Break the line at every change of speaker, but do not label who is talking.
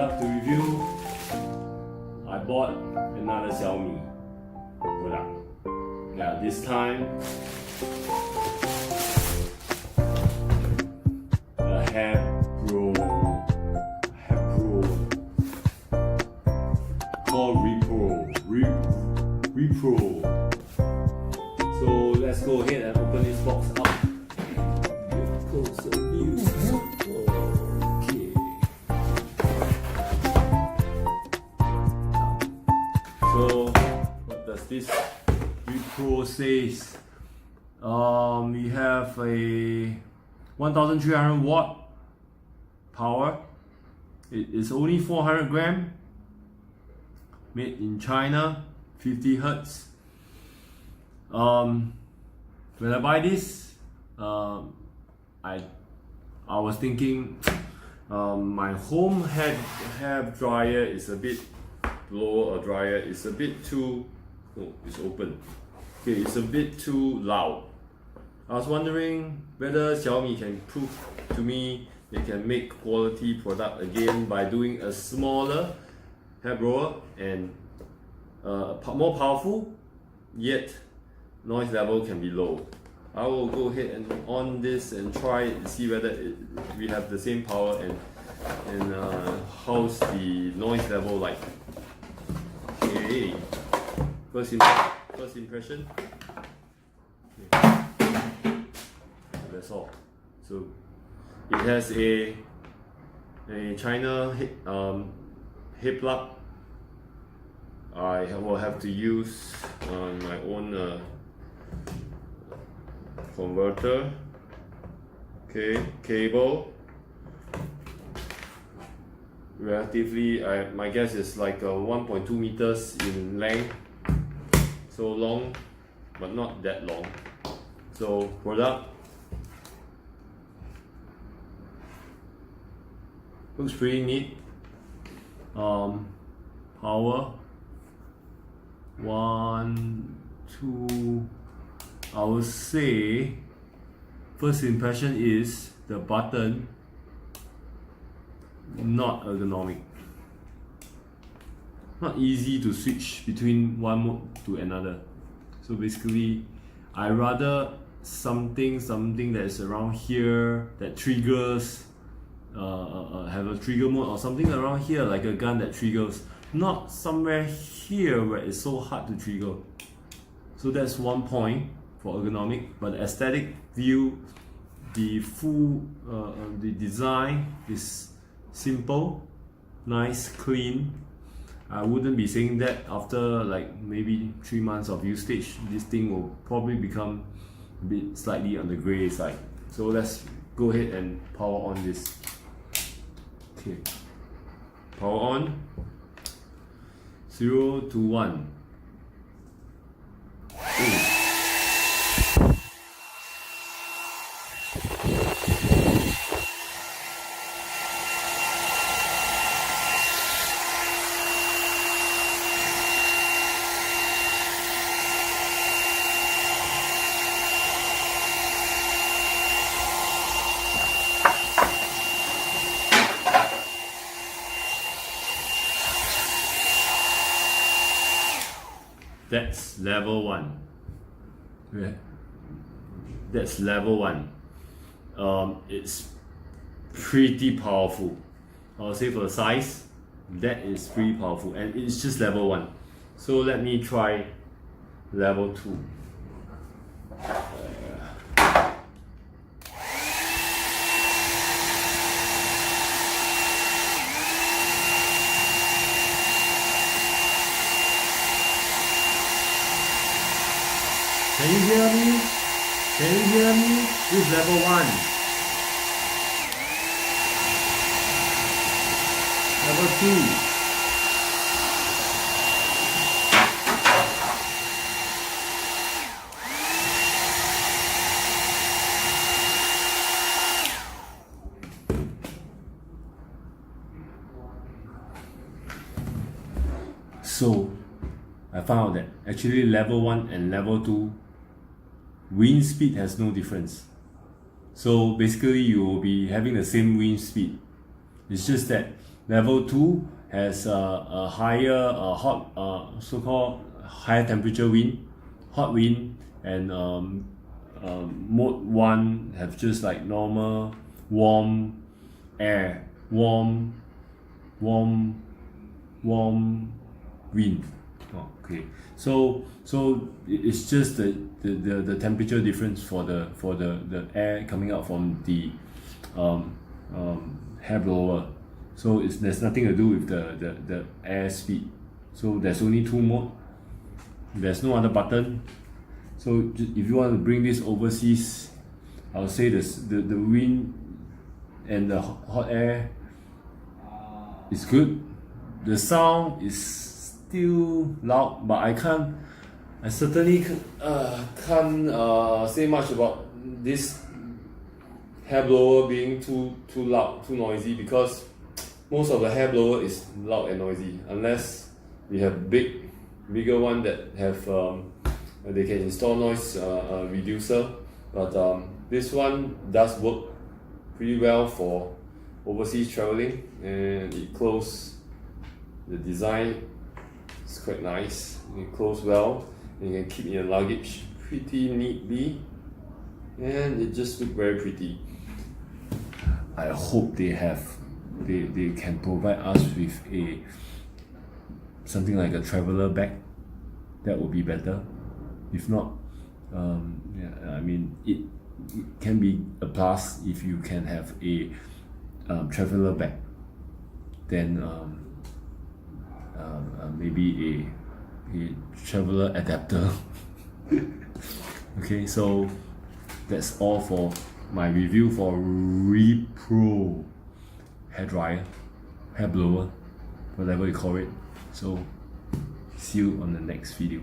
product to review. I bought another Xiaomi product. Yeah, this time a Reepro called Reepro. So let's go ahead and open this box up. Get closer view. Okay. So what does this Reepro says? We have a 1300 watt power. It is only 400 gram. Made in China, 50 hertz. When I buy this, I was thinking my home hair dryer is a bit blower dryer is a bit too it's open. Okay, it's a bit too loud. I was wondering whether Xiaomi can prove to me they can make quality product again by doing a smaller hair blower and more powerful, yet noise level can be low. I will go ahead and on this and try and see whether we have the same power and how's the noise level like. Okay, first impression. Okay. That's all. So it has a China head plug. I will have to use my own converter. Okay, cable. Relatively, my guess is like 1.2 meters in length. So long, but not that long. So product looks pretty neat. Power 1, 2. I would say first impression is the button not ergonomic. Not easy to switch between one mode to another. So basically, I rather something that is around here that triggers, have a trigger mode or something around here like a gun that triggers, not somewhere here where it's so hard to trigger. So that's one point for ergonomic, but the aesthetic view, the full the design is simple, nice, clean. I wouldn't be saying that after like maybe 3 months of usage. This thing will probably become a bit slightly on the grey side. So let's go ahead and power on this. Okay, power on. 0 to 1. Ooh. That's level 1. Yeah. That's level 1. It's pretty powerful. I'll say for the size, that is pretty powerful, and it's just level 1. So let me try level 2. Can you hear me? Can you hear me? This is level 1. Level 2. So I found out that actually level 1 and level 2 wind speed has no difference. So basically you will be having the same wind speed. It's just that Level 2 has a higher hot so-called higher temperature wind, hot wind, and mode 1 have just like normal warm air, warm wind. Okay, so it's just the temperature difference for the air coming out from the hair blower. So there's nothing to do with the air speed. So there's only 2 modes. There's no other button. So if you want to bring this overseas, I would say the wind and the hot air is good. The sound is still loud, but I certainly can't say much about this hair blower being too loud, too noisy, because most of the hair blower is loud and noisy, unless we have bigger one that have they can install noise reducer. But this one does work pretty well for overseas traveling, and it closes. The design is quite nice. It closes well, and you can keep in your luggage pretty neatly, and it just looks very pretty. I hope they can provide us with something like a traveler bag. That would be better. If not, yeah, I mean it can be a plus if you can have a traveler bag. Then maybe a traveler adapter. Okay, so that's all for my review for Reepro hair dryer, hair blower, whatever you call it. So see you on the next video.